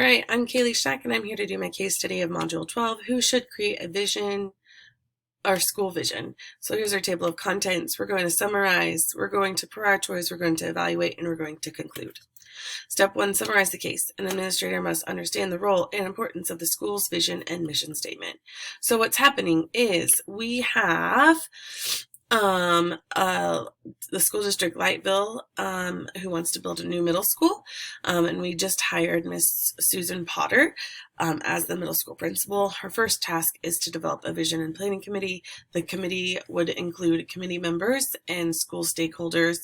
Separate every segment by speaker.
Speaker 1: All right, I'm Kaylee Shack, and I'm here to do my case study of Module 12, Who Should Create a Vision, our School Vision. So here's our table of contents. We're going to summarize, we're going to prioritize, we're going to evaluate, and we're going to conclude. Step 1, summarize the case. An administrator must understand the role and importance of the school's vision and mission statement. So what's happening is we have the school district Lightville who wants to build a new middle school, and we just hired Miss Susan Potter as the middle school principal. Her first task is to develop a vision and planning committee. The committee would include committee members and school stakeholders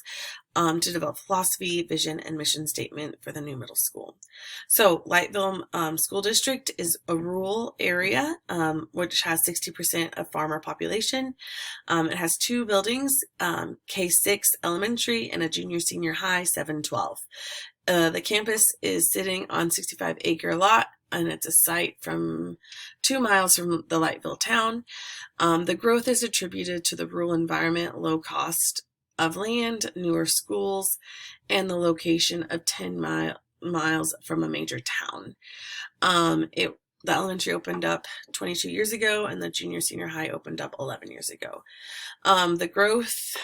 Speaker 1: to develop philosophy, vision, and mission statement for the new middle school. So Lightville School District is a rural area which has 60% of farmer population. It has 2 buildings, K-6 elementary and a junior senior high, 7-12. The campus is sitting on 65-acre lot, and it's a site from 2 miles from the Lightville town. The growth is attributed to the rural environment, low cost of land, newer schools, and the location of 10 miles from a major town. The elementary opened up 22 years ago, and the junior senior high opened up 11 years ago. The growth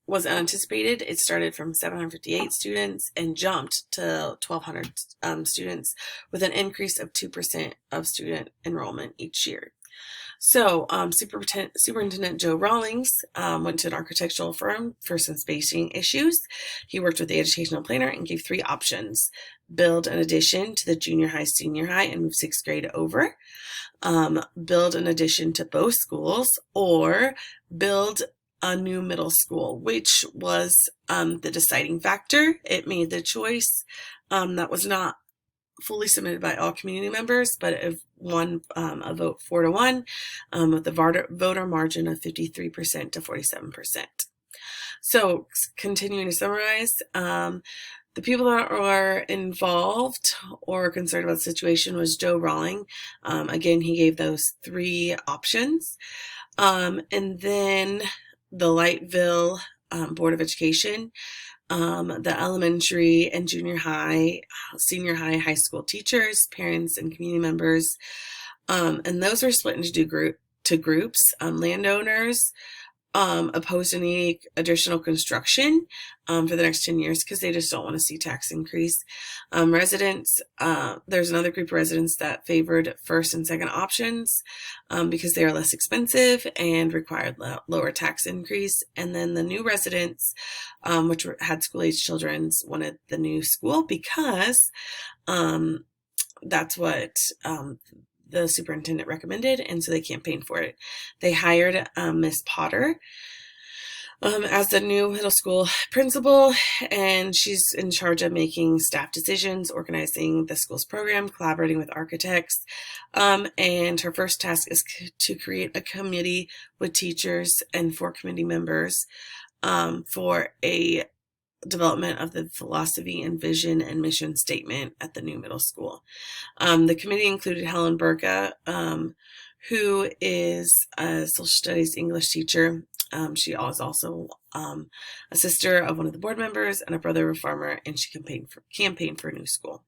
Speaker 1: was unanticipated. It started from 758 students and jumped to 1,200 students, with an increase of 2% of student enrollment each year. So Superintendent Joe Rawlings went to an architectural firm for some spacing issues. He worked with the educational planner and gave 3 options: build an addition to the junior high, senior high, and move 6th grade over, build an addition to both schools, or build a new middle school, which was the deciding factor. It made the choice that was not fully submitted by all community members, but it won a vote 4-1 with a voter margin of 53% to 47%. So continuing to summarize, the people that are involved or concerned about the situation was Joe Rawling. Again, he gave those 3 options. And then the Lightville Board of Education, the elementary and junior high, senior high, high school teachers, parents, and community members. And those were split into groups. Landowners opposed any additional construction for the next 10 years because they just don't want to see tax increase. Residents, there's another group of residents that favored first and second options because they are less expensive and required lower tax increase. And then the new residents, which had school-age children, wanted the new school because that's what the superintendent recommended, and so they campaigned for it. They hired Miss Potter as the new middle school principal, and she's in charge of making staff decisions, organizing the school's program, collaborating with architects, and her first task is to create a committee with teachers and 4 committee members for a development of the philosophy and vision and mission statement at the new middle school. The committee included Helen Burka, who is a social studies English teacher. She is also a sister of one of the board members and a brother of a farmer, and she campaigned for a new school.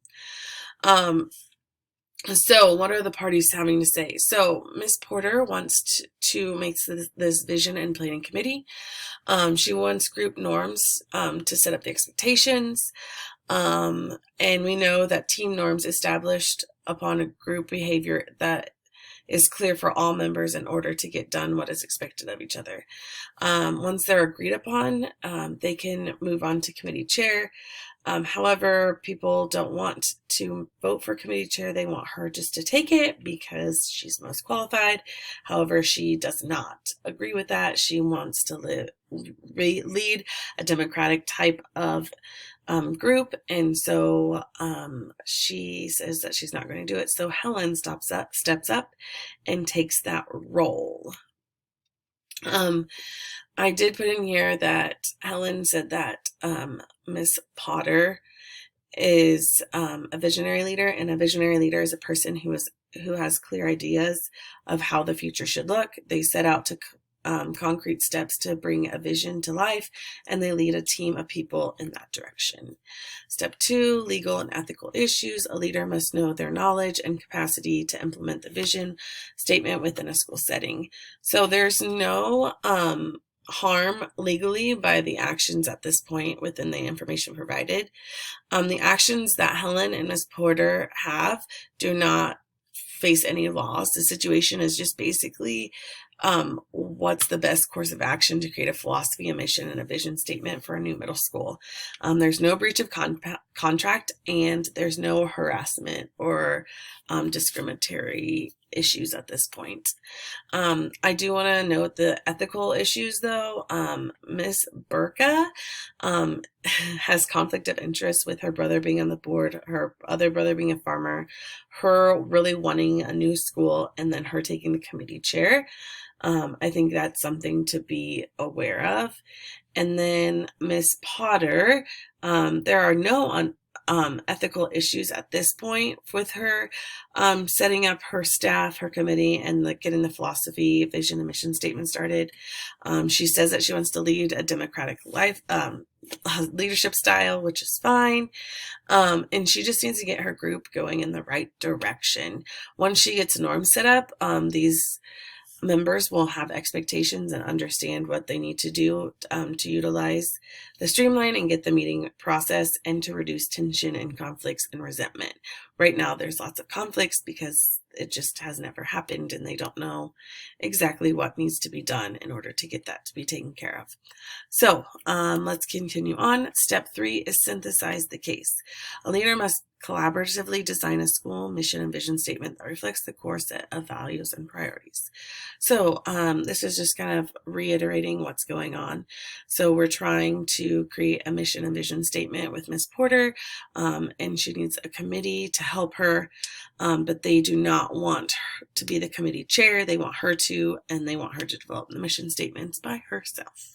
Speaker 1: So what are the parties having to say? So Miss Porter wants to make this vision and planning committee. She wants group norms to set up the expectations. And we know that team norms established upon a group behavior that is clear for all members in order to get done what is expected of each other. Once they're agreed upon, they can move on to committee chair. However, people don't want to vote for committee chair. They want her just to take it because she's most qualified. However, she does not agree with that. She wants to lead a democratic type of group, and so she says that she's not going to do it. So Helen steps up and takes that role. I did put in here that Helen said that Miss Potter is a visionary leader, and a visionary leader is a person who has clear ideas of how the future should look. They set out to concrete steps to bring a vision to life, and they lead a team of people in that direction. Step 2, legal and ethical issues. A leader must know their knowledge and capacity to implement the vision statement within a school setting. So there's no harm legally by the actions at this point within the information provided. The actions that Helen and Ms. Porter have do not face any laws. The situation is just basically what's the best course of action to create a philosophy, a mission, and a vision statement for a new middle school. There's no breach of contract, and there's no harassment or discriminatory issues at this point. I do want to note the ethical issues, though. Miss Burka has conflict of interest with her brother being on the board, her other brother being a farmer, her really wanting a new school, and then her taking the committee chair. I think that's something to be aware of. And then Miss Potter, there are no ethical issues at this point with her setting up her staff, her committee, and getting the philosophy, vision, and mission statement started. She says that she wants to lead a democratic leadership style, which is fine. And she just needs to get her group going in the right direction. Once she gets norms set up, these members will have expectations and understand what they need to do to utilize the streamline and get the meeting process and to reduce tension and conflicts and resentment. Right now, there's lots of conflicts because it just has never happened and they don't know exactly what needs to be done in order to get that to be taken care of. So let's continue on. Step 3 is synthesize the case. A leader must collaboratively design a school mission and vision statement that reflects the core set of values and priorities. So this is just kind of reiterating what's going on. So we're trying to create a mission and vision statement with Miss Porter, and she needs a committee to help her, but they do not want her to be the committee chair. They want her to, and they want her to develop the mission statements by herself.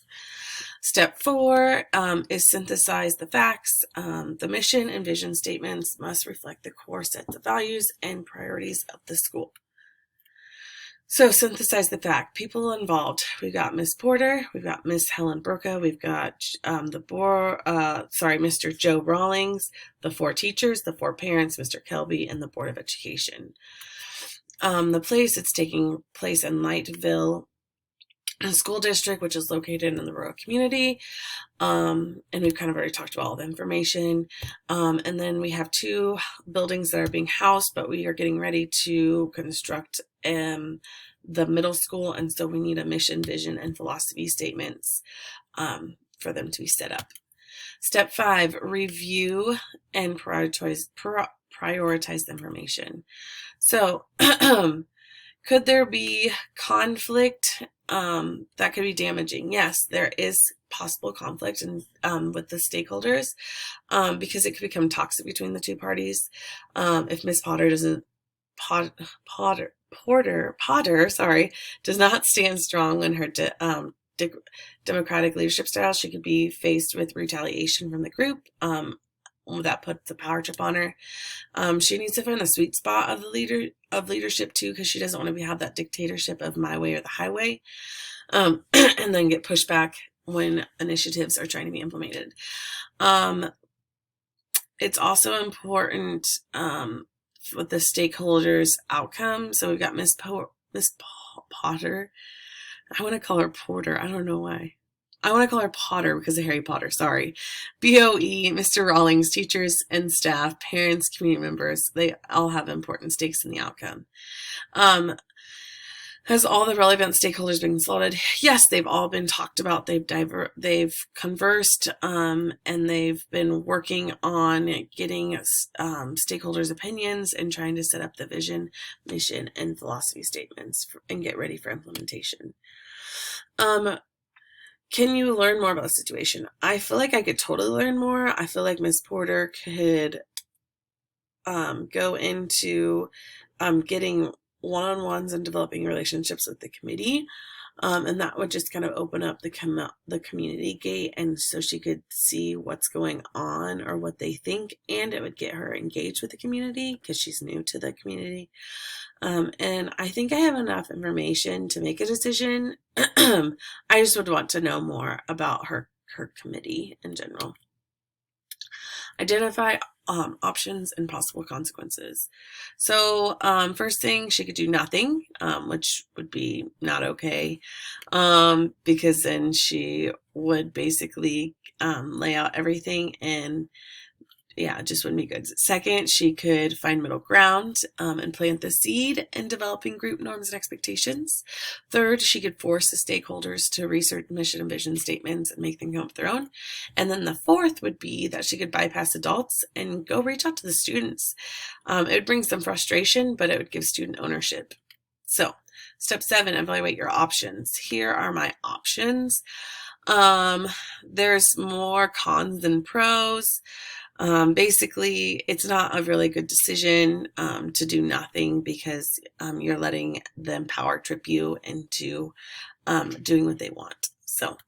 Speaker 1: Step 4 is synthesize the facts. The mission and vision statements must reflect the core sets of values and priorities of the school. So synthesize the fact. People involved. We've got Miss Porter. We've got Miss Helen Burka. We've got Mr. Joe Rawlings, the 4 teachers, the 4 parents, Mr. Kelby, and the Board of Education. The place, it's taking place in Lightville School District, which is located in the rural community. And we've kind of already talked about all the information. And then we have 2 buildings that are being housed, but we are getting ready to construct the middle school. And so we need a mission, vision, and philosophy statements for them to be set up. Step 5, review and prioritize the information. So could there be conflict that could be damaging? Yes, there is possible conflict with the stakeholders because it could become toxic between the 2 parties. If Miss Potter does not stand strong in her democratic leadership style, she could be faced with retaliation from the group. That puts the power trip on her. She needs to find the sweet spot of the leadership too, because she doesn't want to have that dictatorship of my way or the highway, and then get pushed back when initiatives are trying to be implemented. It's also important with the stakeholders' outcome. So we've got Miss Potter. I want to call her Porter. I don't know why. I want to call her Potter because of Harry Potter, sorry. BOE, Mr. Rawlings, teachers and staff, parents, community members, they all have important stakes in the outcome. Has all the relevant stakeholders been consulted? Yes, they've all been talked about. They've conversed, and they've been working on getting stakeholders' opinions and trying to set up the vision, mission, and philosophy statements and get ready for implementation. Can you learn more about the situation? I feel like I could totally learn more. I feel like Miss Porter could go into getting one-on-ones and developing relationships with the committee. And that would just kind of open up the community gate, and so she could see what's going on or what they think, and it would get her engaged with the community because she's new to the community. And I think I have enough information to make a decision. I just would want to know more about her committee in general. Identify options and possible consequences. So first thing, she could do nothing, which would be not okay, because then she would basically lay out everything, and yeah, it just wouldn't be good. Second, she could find middle ground and plant the seed in developing group norms and expectations. Third, she could force the stakeholders to research mission and vision statements and make them come up with their own. And then the fourth would be that she could bypass adults and go reach out to the students. It would bring some frustration, but it would give student ownership. So, step 7, evaluate your options. Here are my options. There's more cons than pros. Basically, it's not a really good decision to do nothing, because you're letting them power trip you into doing what they want. So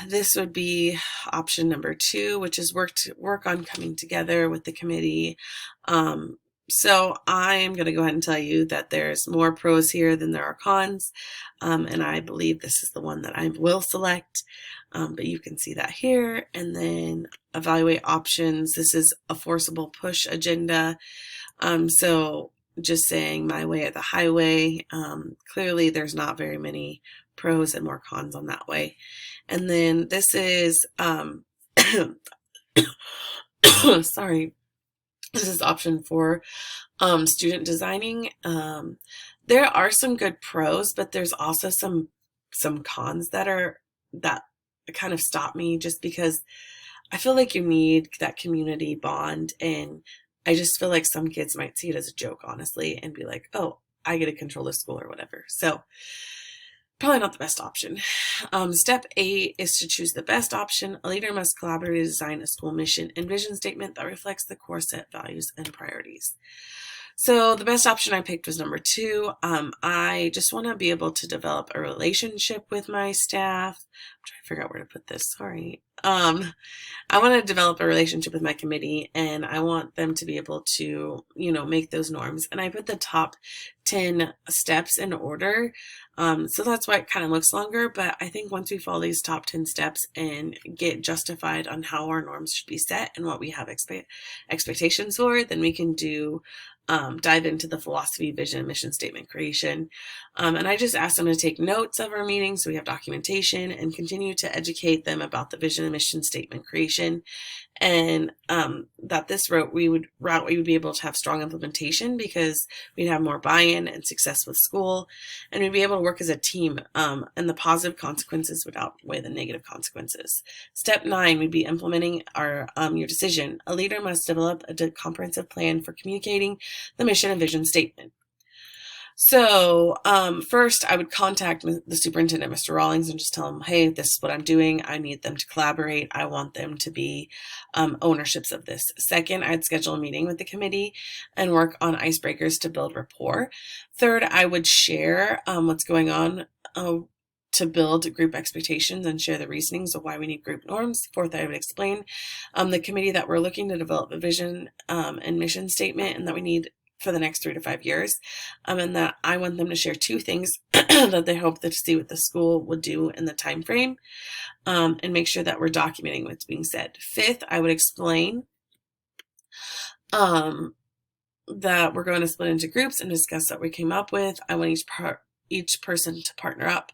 Speaker 1: this would be option number 2, which is work on coming together with the committee. So I'm going to go ahead and tell you that there's more pros here than there are cons, and I believe this is the one that I will select, but you can see that here. And then evaluate options. This is a forcible push agenda, so just saying my way or the highway. Clearly there's not very many pros and more cons on that way. And then this is sorry. This is option 4, student designing. There are some good pros, but there's also some cons that kind of stop me, just because I feel like you need that community bond, and I just feel like some kids might see it as a joke, honestly, and be like, oh, I get to control the school or whatever. So probably not the best option. Step 8 is to choose the best option. A leader must collaborate to design a school mission and vision statement that reflects the core set values and priorities. So the best option I picked was number 2. I just want to be able to develop a relationship with my staff. I'm trying to figure out where to put this. Sorry. I want to develop a relationship with my committee, and I want them to be able to, make those norms. And I put the top 10 steps in order. So that's why it kind of looks longer, but I think once we follow these top 10 steps and get justified on how our norms should be set and what we have expectations for, then we can dive into the philosophy, vision, and mission statement creation. And I just asked them to take notes of our meetings so we have documentation, and continue to educate them about the vision and mission statement creation. And that this route we would be able to have strong implementation, because we'd have more buy-in and success with school, and we'd be able to work as a team, and the positive consequences would outweigh the negative consequences. Step 9, we'd be implementing your decision. A leader must develop a comprehensive plan for communicating the mission and vision statement. So first, I would contact the superintendent, Mr. Rawlings, and just tell him, hey, this is what I'm doing. I need them to collaborate. I want them to be ownerships of this. Second, I'd schedule a meeting with the committee and work on icebreakers to build rapport. Third, I would share what's going on to build group expectations and share the reasonings of why we need group norms. Fourth, I would explain the committee that we're looking to develop a vision and mission statement, and that we need for the next 3 to 5 years, and that I want them to share 2 things that they hope to see what the school would do in the time frame, and make sure that we're documenting what's being said. Fifth, I would explain that we're going to split into groups and discuss what we came up with. I want each person to partner up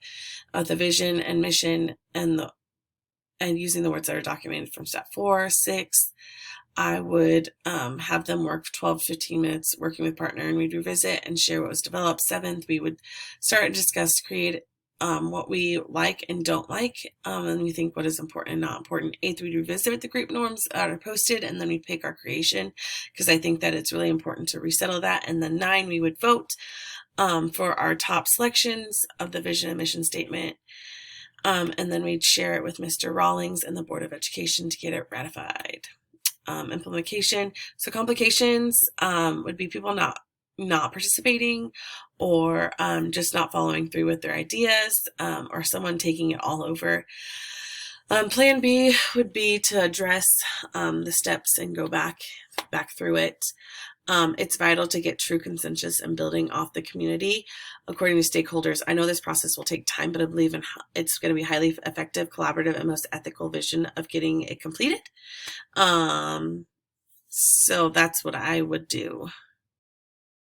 Speaker 1: with the vision and mission, and using the words that are documented from step 4. 6, I would have them work 12 15 minutes working with partner, and we'd revisit and share what was developed. 7th, we would start and discuss, create what we like and don't like, and we think what is important and not important. 8th, we'd revisit the group norms that are posted, and then we'd pick our creation, because I think that it's really important to resettle that. And then 9, we would vote for our top selections of the vision and mission statement. And then we'd share it with Mr. Rawlings and the Board of Education to get it ratified. Implementation. So complications would be people not not participating, or just not following through with their ideas, or someone taking it all over. Plan B would be to address the steps and go back through it. It's vital to get true consensus and building off the community. According to stakeholders, I know this process will take time, but I believe it's going to be highly effective, collaborative, and most ethical vision of getting it completed. So that's what I would do.